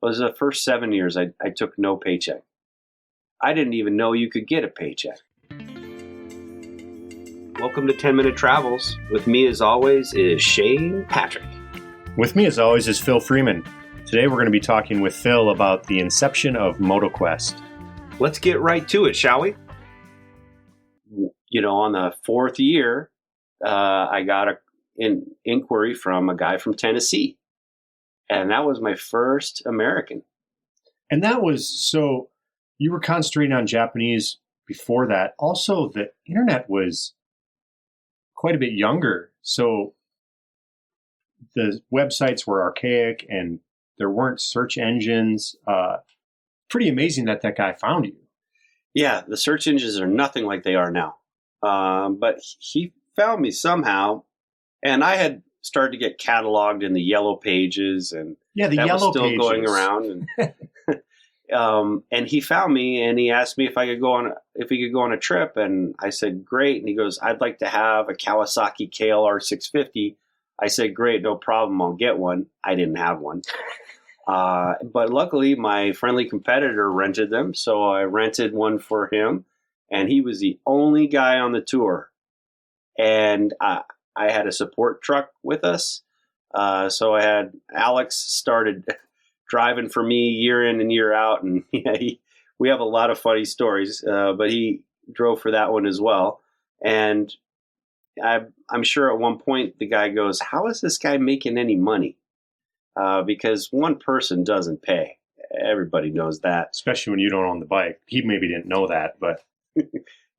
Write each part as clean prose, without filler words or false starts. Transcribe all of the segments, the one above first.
was the first 7 years I took no paycheck. I didn't even know you could get a paycheck. Welcome to 10-Minute Travels. With me, as always, is Shane Patrick. With me, as always, is Phil Freeman. Today, we're going to be talking with Phil about the inception of MotoQuest. Let's get right to it, shall we? You know, on the fourth year, I got an inquiry from a guy from Tennessee. And that was my first American. And that was, so you were concentrating on Japanese before that. Also, the internet was quite a bit younger. So the websites were archaic and there weren't search engines. Pretty amazing that guy found you. Yeah, the search engines are nothing like they are now. But he found me somehow, and I had started to get cataloged in the yellow pages, and yeah, the that yellow was still pages going around. And, and he found me, and he asked me if he could go on a trip, and I said great. And he goes, "I'd like to have a Kawasaki KLR 650." I said, "Great, no problem. I'll get one." I didn't have one. But luckily, my friendly competitor rented them, so I rented one for him, and he was the only guy on the tour. And I had a support truck with us, so I had Alex started driving for me year in and year out, and we have a lot of funny stories, but he drove for that one as well. And I'm sure at one point the guy goes, "How is this guy making any money?" Because one person doesn't pay. Everybody knows that. Especially when you don't own the bike. He maybe didn't know that, but...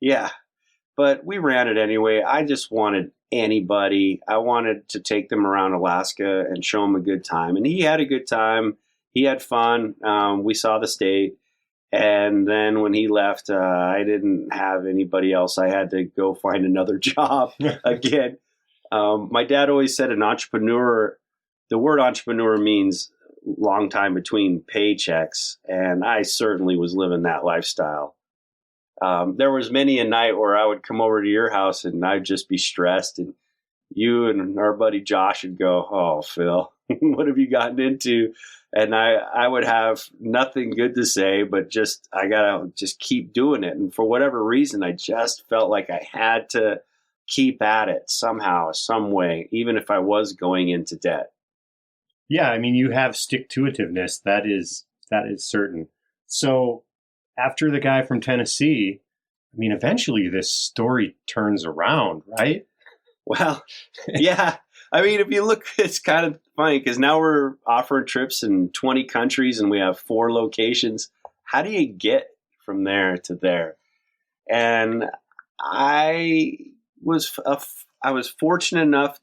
Yeah. But we ran it anyway. I just wanted anybody. I wanted to take them around Alaska and show them a good time. And he had a good time. He had fun. We saw the state. And then when he left, I didn't have anybody else. I had to go find another job again. My dad always said the word entrepreneur means long time between paychecks. And I certainly was living that lifestyle. There was many a night where I would come over to your house and I'd just be stressed, and you and our buddy Josh would go, "Oh, Phil, what have you gotten into?" And I would have nothing good to say, but I gotta just keep doing it. And for whatever reason, I just felt like I had to keep at it somehow, some way, even if I was going into debt. Yeah, I mean, you have stick-to-itiveness. That is certain. So after the guy from Tennessee, I mean, eventually this story turns around, right? Well, yeah. I mean, if you look, it's kind of funny because now we're offering trips in 20 countries and we have 4 locations. How do you get from there to there? And I was fortunate enough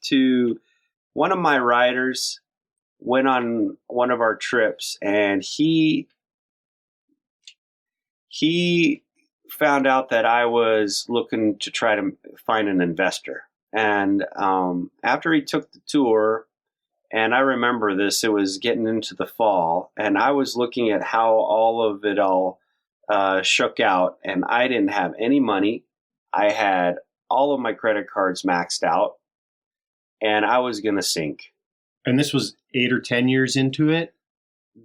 one of my riders went on one of our trips, and he found out that I was looking to try to find an investor. And after he took the tour, and I remember this, it was getting into the fall, and I was looking at how all of it shook out, and I didn't have any money. I had all of my credit cards maxed out, and I was going to sink. And this was 8 or 10 years into it?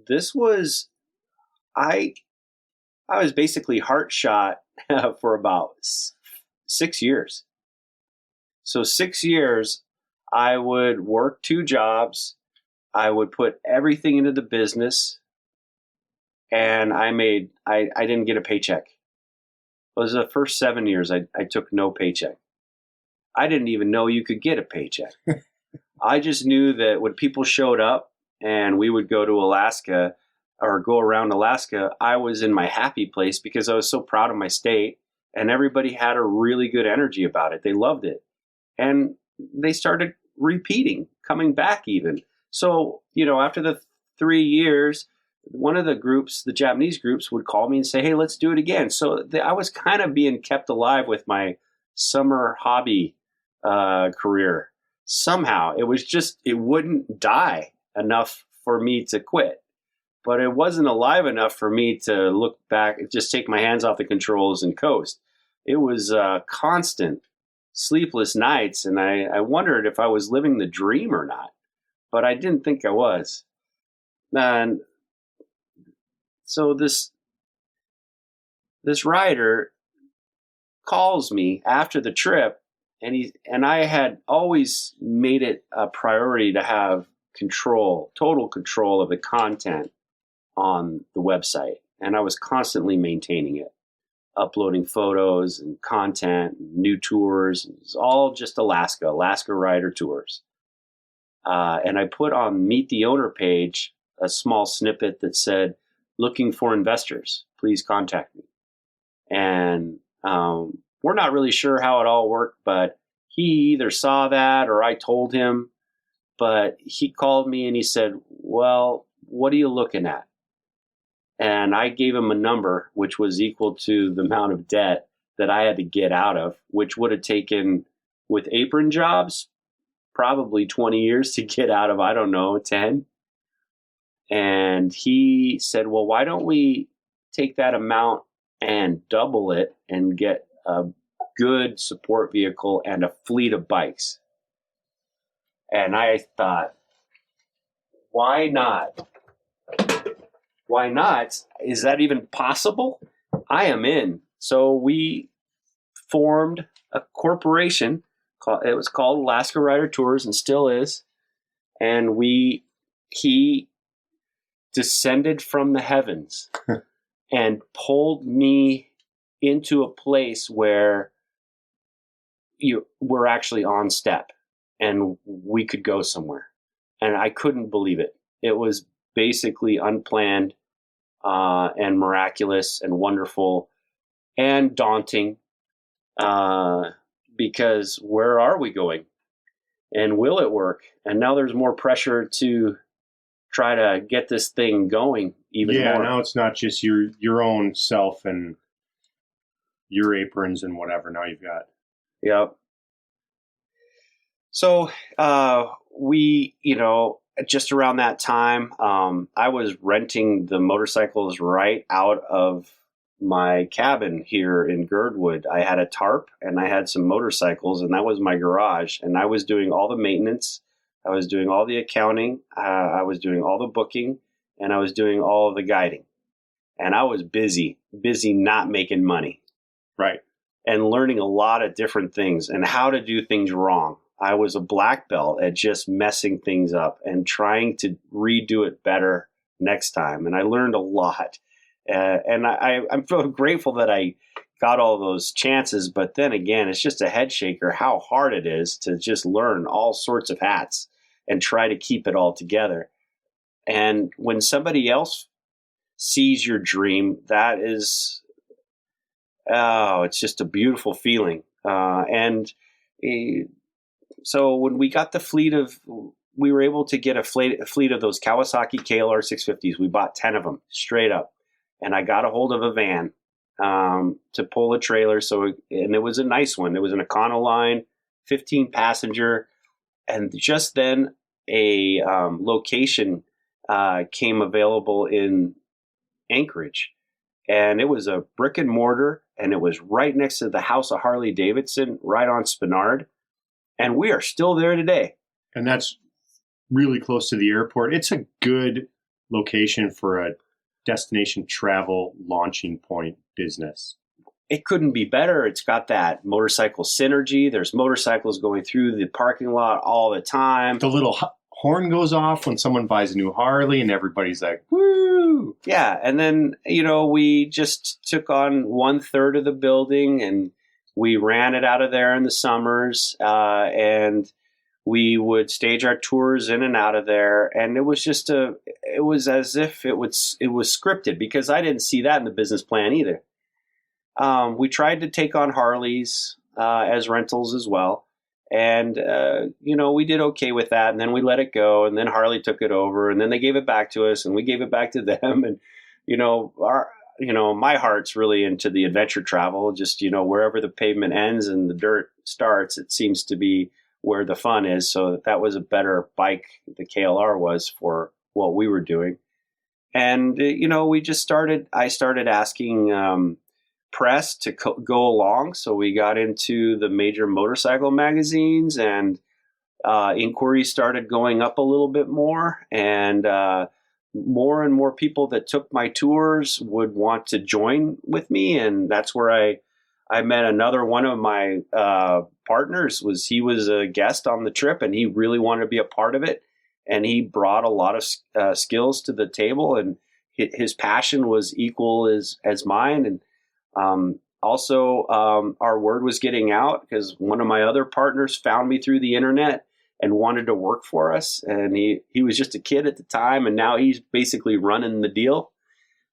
This was, I was basically heart shot for about 6 years. So 6 years, I would work 2 jobs. I would put everything into the business, and I didn't get a paycheck. It was the first 7 years I took no paycheck. I didn't even know you could get a paycheck. I just knew that when people showed up and we would go to Alaska or go around Alaska, I was in my happy place because I was so proud of my state, and everybody had a really good energy about it. They loved it. And they started repeating, coming back even. So, after the 3 years, one of the groups, the Japanese groups, would call me and say, "Hey, let's do it again." So I was kind of being kept alive with my summer hobby career. Somehow it wouldn't die enough for me to quit, but it wasn't alive enough for me to look back, just take my hands off the controls and coast. It was constant sleepless nights, and I wondered if I was living the dream or not, but I didn't think I was. And so this rider calls me after the trip, and I had always made it a priority to have total control of the content on the website, and I was constantly maintaining it, uploading photos and content, new tours. It was all just Alaska rider tours. And I put on Meet the Owner page a small snippet that said, "Looking for investors, please contact me." And we're not really sure how it all worked, but he either saw that or I told him. But he called me and he said, "Well, what are you looking at?" And I gave him a number, which was equal to the amount of debt that I had to get out of, which would have taken, with apron jobs, probably 20 years to get out of, I don't know, 10. And he said, "Well, why don't we take that amount and double it and get a good support vehicle and a fleet of bikes?" And I thought, why not? Why not? Is that even possible? I am in. So we formed a corporation. It was called Alaska Rider Tours and still is. And he descended from the heavens and pulled me into a place where we're actually on step and we could go somewhere. And I couldn't believe it. It was basically unplanned and miraculous and wonderful and daunting because where are we going? And will it work? And now there's more pressure to try to get this thing going even more. Yeah, now it's not just your own self and your aprons and whatever. Now you've got. Yep. So we, just around that time, I was renting the motorcycles right out of my cabin here in Girdwood. I had a tarp and I had some motorcycles, and that was my garage. And I was doing all the maintenance. I was doing all the accounting. I was doing all the booking, and I was doing all of the guiding. And I was busy not making money. Right. And learning a lot of different things and how to do things wrong. I was a black belt at just messing things up and trying to redo it better next time. And I learned a lot. And I'm so grateful that I got all those chances. But then again, it's just a head shaker how hard it is to just learn all sorts of hats and try to keep it all together. And when somebody else sees your dream, that is, it's just a beautiful feeling. So when we got the we were able to get a fleet of those Kawasaki KLR 650s. We bought 10 of them straight up. And I got a hold of a van to pull a trailer. And it was a nice one. It was an Econoline, 15 passenger. And just then a location came available in Anchorage. And it was a brick and mortar. And it was right next to the house of Harley Davidson, right on Spenard. And we are still there today. And that's really close to the airport. It's a good location for a destination travel launching point business. It couldn't be better. It's got that motorcycle synergy. There's motorcycles going through the parking lot all the time. The little horn goes off when someone buys a new Harley and everybody's like, woo! Yeah. And then, we just took on 1/3 of the building and we ran it out of there in the summers, and we would stage our tours in and out of there. And it was it was as if it was scripted, because I didn't see that in the business plan either. We tried to take on Harleys as rentals as well. And, we did okay with that. And then we let it go. And then Harley took it over. And then they gave it back to us and we gave it back to them. And, my heart's really into the adventure travel. Just, wherever the pavement ends and the dirt starts, it seems to be where the fun is. So that was a better bike, the KLR was, for what we were doing. And, I started asking press to go along. So we got into the major motorcycle magazines, and inquiries started going up a little bit more. And more and more people that took my tours would want to join with me. And that's where I met another one of my partners. He was a guest on the trip, and he really wanted to be a part of it. And he brought a lot of skills to the table, and his passion was equal as mine. And also, our word was getting out because one of my other partners found me through the internet and wanted to work for us. And he was just a kid at the time, and now he's basically running the deal.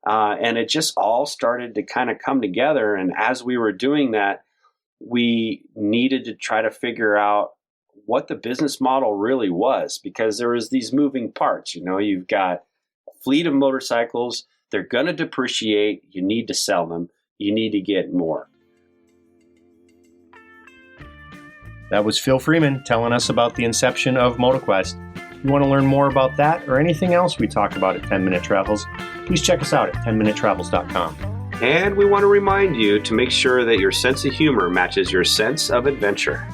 And it just all started to kind of come together. And as we were doing that, we needed to try to figure out what the business model really was, because there was these moving parts. You've got a fleet of motorcycles. They're going to depreciate. You need to sell them. You need to get more. That was Phil Freeman telling us about the inception of MotoQuest. If you want to learn more about that or anything else we talk about at 10 Minute Travels, please check us out at 10minutetravels.com. And we want to remind you to make sure that your sense of humor matches your sense of adventure.